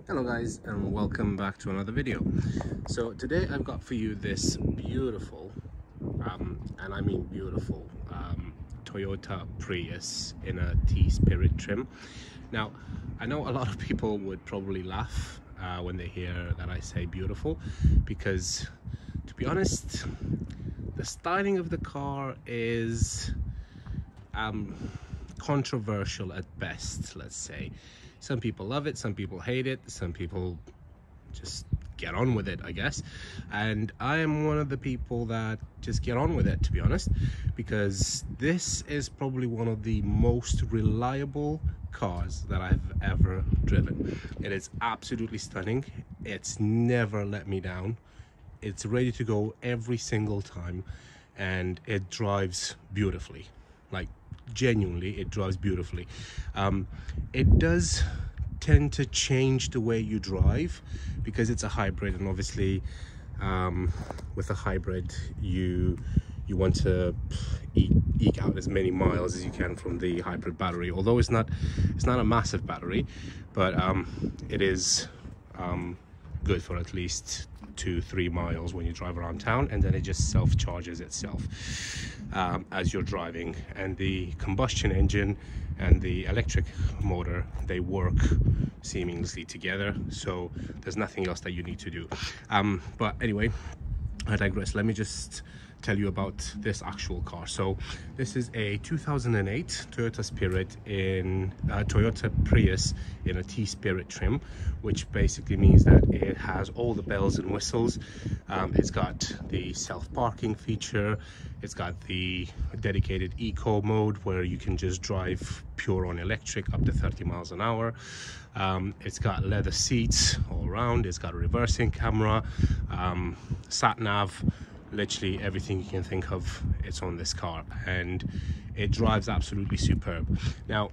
Hello guys, and welcome back to another video. So today I've got for you this beautiful and I mean beautiful Toyota Prius in a TSpirit trim. Now I know a lot of people would probably laugh when they hear that I say beautiful, because to be honest, the styling of the car is controversial at best, let's say. Some people love it, some people hate it, some people just get on with it, I guess. And I am one of the people that just get on with it, to be honest, because this is probably one of the most reliable cars that I've ever driven. It is absolutely stunning. It's never let me down. It's ready to go every single time, and it drives beautifully. Like, genuinely, it drives beautifully. It does tend to change the way you drive because it's a hybrid, and obviously with a hybrid you want to eke out as many miles as you can from the hybrid battery, although it's not a massive battery, but it is good for at least 2-3 miles when you drive around town, and then it just self-charges itself as you're driving. And the combustion engine and the electric motor, they work seamlessly together, so there's nothing else that you need to do. But anyway, I digress. Let me just tell you about this actual car. So this is a 2008 TSpirit in Toyota Prius in a TSpirit trim, which basically means that it has all the bells and whistles. It's got the self-parking feature, it's got the dedicated eco mode where you can just drive pure on electric up to 30 miles an hour. It's got leather seats all around, it's got a reversing camera, sat nav, literally everything you can think of, it's on this car, and it drives absolutely superb. Now,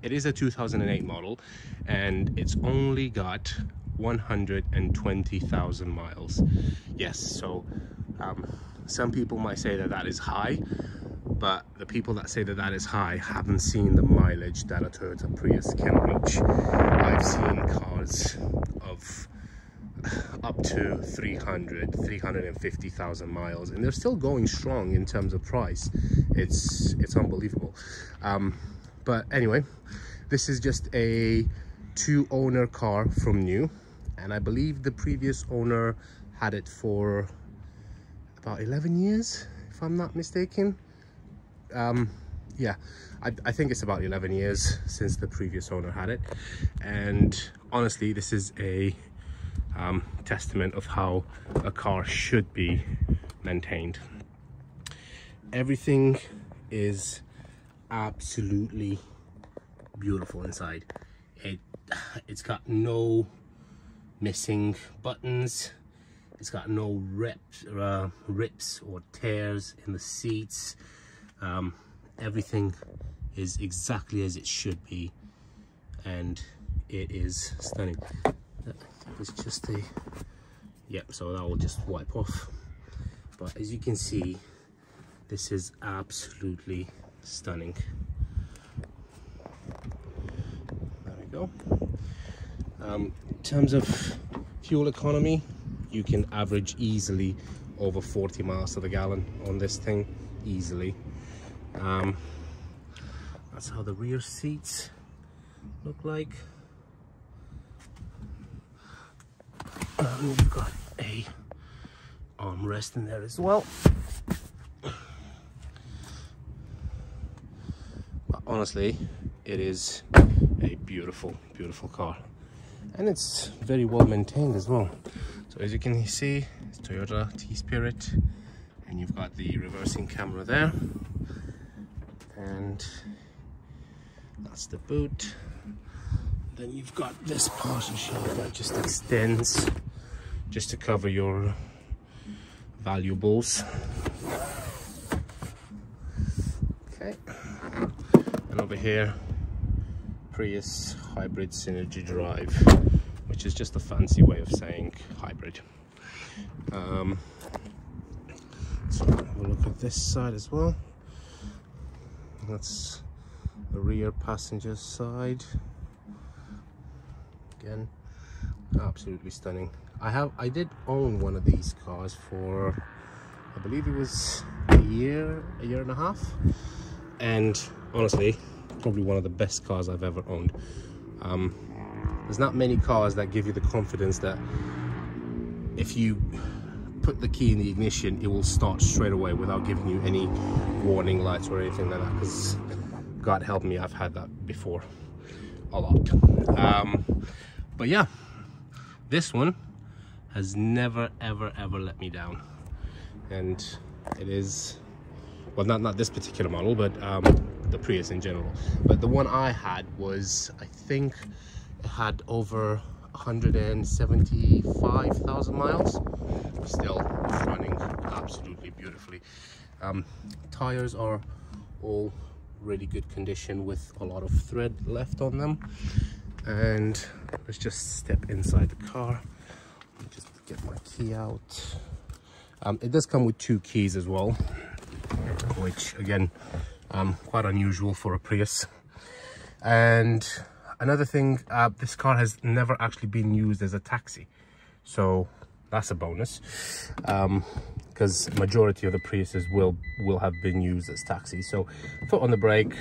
it is a 2008 model, and it's only got 120,000 miles. Yes, so some people might say that that is high, but the people that say that that is high haven't seen the mileage that a Toyota Prius can reach. I've seen cars of up to 350,000 miles, and they're still going strong in terms of price. It's unbelievable. But anyway, this is just a 2-owner car from new, and I believe the previous owner had it for about 11 years, if I'm not mistaken. Yeah, I think it's about 11 years since the previous owner had it, and honestly, this is a testament of how a car should be maintained. Everything is absolutely beautiful inside. It's got no missing buttons, it's got no rips or tears in the seats. Everything is exactly as it should be, and it is stunning. It's just a, yep, so that will just wipe off. But as you can see, this is absolutely stunning. There we go. In terms of fuel economy, you can average easily over 40 miles to the gallon on this thing, easily. That's how the rear seats look like. We've got a armrest in there as well. But honestly, it is a beautiful, beautiful car, and it's very well maintained as well. So as you can see, it's Toyota TSpirit, and you've got the reversing camera there, and that's the boot. Then you've got this parcel shelf that just extends just to cover your valuables. Okay, and over here, Prius Hybrid Synergy Drive, which is just a fancy way of saying hybrid. So have a look at this side as well. That's the rear passenger side. Again, Absolutely stunning. I did own one of these cars for, I believe it was a year and a half, and honestly, probably one of the best cars I've ever owned. There's not many cars that give you the confidence that if you put the key in the ignition, it will start straight away without giving you any warning lights or anything like that, because God help me, I've had that before a lot. But yeah, this one has never ever let me down, and it is, well, not this particular model, but the Prius in general. But the one I had was, I think it had over 175,000 miles, still running absolutely beautifully. Tires are all really good condition with a lot of thread left on them. And let's just step inside the car. Let me just get my key out. It does come with 2 keys as well, which again, quite unusual for a Prius. And another thing, this car has never actually been used as a taxi, so that's a bonus, because majority of the Priuses will have been used as taxis. So foot on the brake,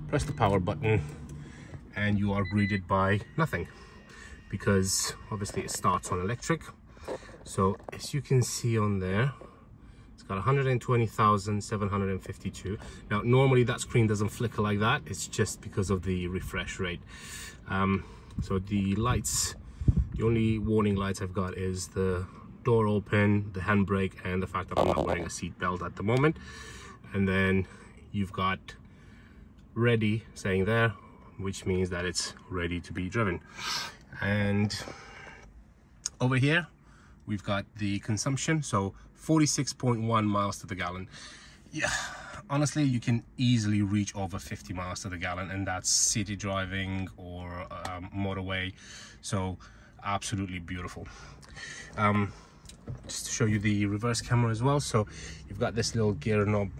press the power button, and you are greeted by nothing, because obviously it starts on electric. So as you can see on there, it's got 120,752. Now normally that screen doesn't flicker like that, it's just because of the refresh rate. So the lights, the only warning lights I've got is the door open, the handbrake, and the fact that I'm not wearing a seat belt at the moment. And then you've got ready saying there, which means that it's ready to be driven. And over here we've got the consumption, so 46.1 miles to the gallon. Yeah, honestly, you can easily reach over 50 miles to the gallon, and that's city driving or motorway, so absolutely beautiful. Just to show you the reverse camera as well, so you've got this little gear knob,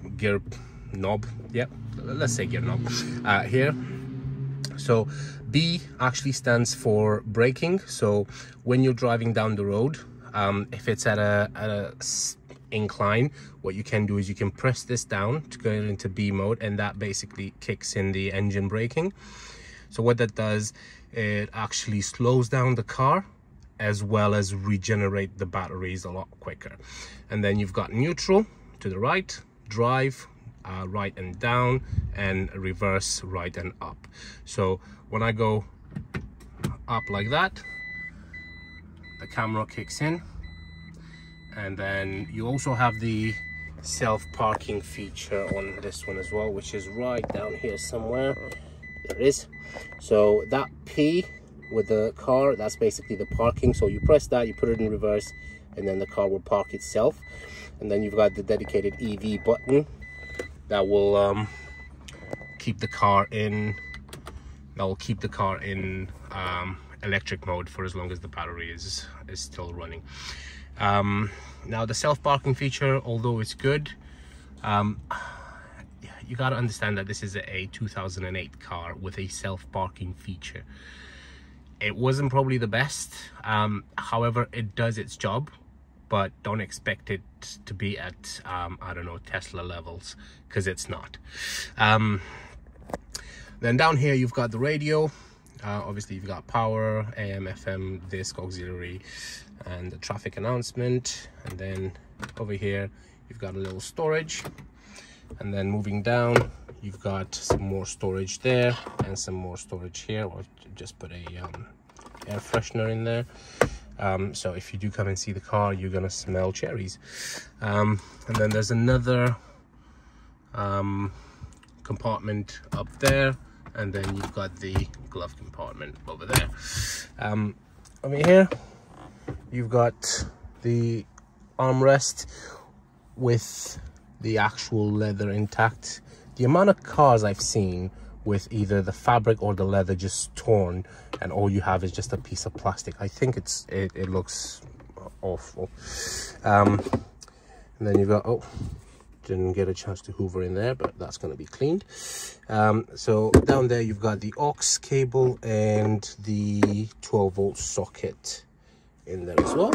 yeah, let's say gear knob here. So B actually stands for braking. So when you're driving down the road, if it's at a incline, what you can do is you can press this down to go into B mode, and that basically kicks in the engine braking. So what that does, it actually slows down the car as well as regenerate the batteries a lot quicker. And then you've got neutral to the right, drive right and down, and reverse right and up. So when I go up like that, the camera kicks in. And then you also have the self-parking feature on this one as well, which is right down here somewhere. There it is. So that P with the car, that's basically the parking. So you press that, you put it in reverse, and then the car will park itself. And then you've got the dedicated EV button that will keep the car in electric mode for as long as the battery is still running. Now the self-parking feature, although it's good, you got to understand that this is a 2008 car with a self-parking feature. It wasn't probably the best, however, it does its job, but don't expect it to be at I don't know, Tesla levels, because it's not. Then down here you've got the radio. Obviously you've got power, AM, FM, disc, auxiliary, and the traffic announcement. And then over here you've got a little storage, and then moving down you've got some more storage there and some more storage here. Or just put a air freshener in there, so if you do come and see the car, you're gonna smell cherries. And then there's another compartment up there, and then you've got the glove compartment over there. Over here you've got the armrest with the actual leather intact. The amount of cars I've seen with either the fabric or the leather just torn, and all you have is just a piece of plastic, I think it looks awful. And then you've got, oh, didn't get a chance to hoover in there, but that's going to be cleaned. So down there you've got the aux cable and the 12-volt socket in there as well.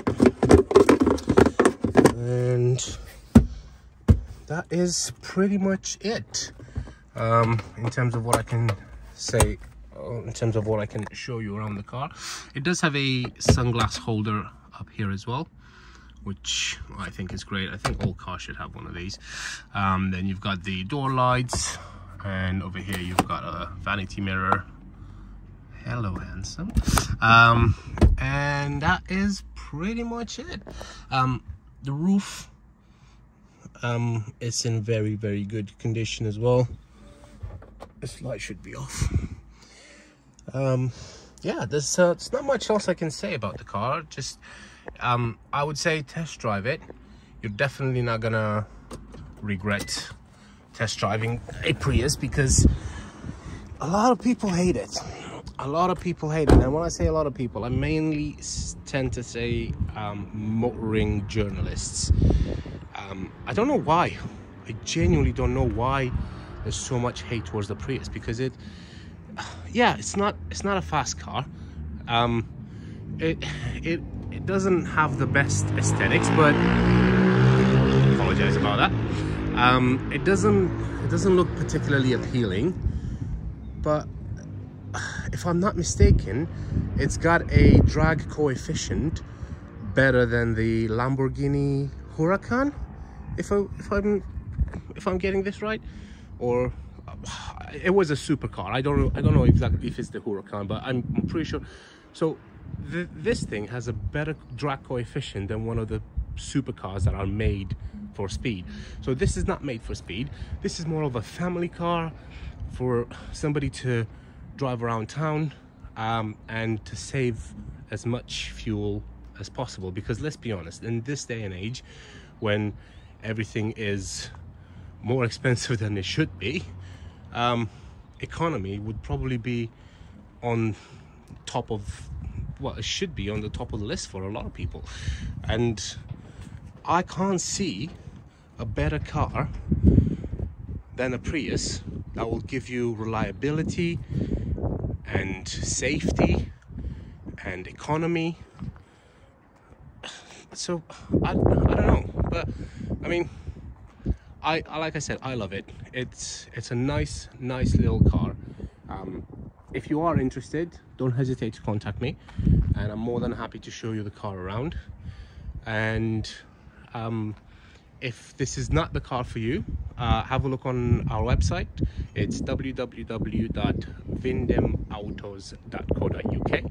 And that is pretty much it in terms of what I can say, in terms of what I can show you around the car. It does have a sunglass holder up here as well, which I think is great. I think all cars should have one of these. Then you've got the door lights, and over here you've got a vanity mirror. Hello, handsome. And that is pretty much it. The roof is in very, very good condition as well. This light should be off. Yeah, there's not much else I can say about the car. Just I would say test drive it. You're definitely not gonna regret test driving a Prius, because a lot of people hate it. A lot of people hate it. And when I say a lot of people, I mainly tend to say motoring journalists. I don't know why. I genuinely don't know why there's so much hate towards the Prius, because yeah, it's not a fast car. It doesn't have the best aesthetics, but apologize about that. It doesn't look particularly appealing, but if I'm not mistaken, it's got a drag coefficient better than the Lamborghini Huracan, if I'm getting this right. Or it was a supercar. I don't know exactly if it's the Huracan, but I'm pretty sure. So this thing has a better drag coefficient than one of the supercars that are made for speed. So this is not made for speed. This is more of a family car for somebody to drive around town, and to save as much fuel as possible. Because let's be honest, in this day and age, when everything is more expensive than it should be, economy would probably be on top of, well, it should be on the top of the list for a lot of people. And I can't see a better car than a Prius that will give you reliability and safety and economy. So I don't know, but I mean, I like I said, I love it. It's a nice little car. If you are interested, don't hesitate to contact me, and I'm more than happy to show you the car around. And if this is not the car for you, have a look on our website. It's www.vindemautos.co.uk,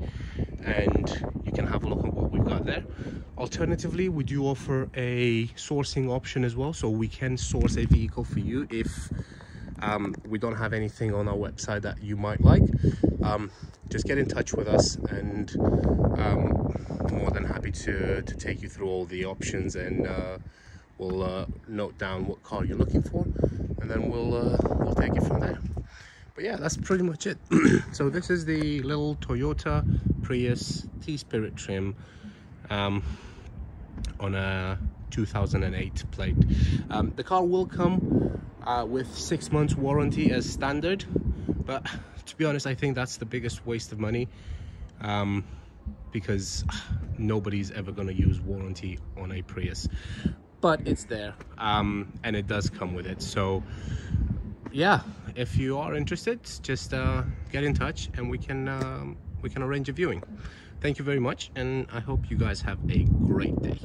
and you can have a look at what we've got there. Alternatively, we do offer a sourcing option as well, so we can source a vehicle for you if we don't have anything on our website that you might like. Just get in touch with us, and more than happy to take you through all the options, and we'll note down what car you're looking for, and then we'll take it from there. But yeah, that's pretty much it. So this is the little Toyota Prius TSpirit trim on a 2008 plate. The car will come with 6 months warranty as standard, but to be honest, I think that's the biggest waste of money, because nobody's ever going to use warranty on a Prius. But it's there, and it does come with it. So yeah, if you are interested, just get in touch, and we can arrange a viewing. Thank you very much, and I hope you guys have a great day.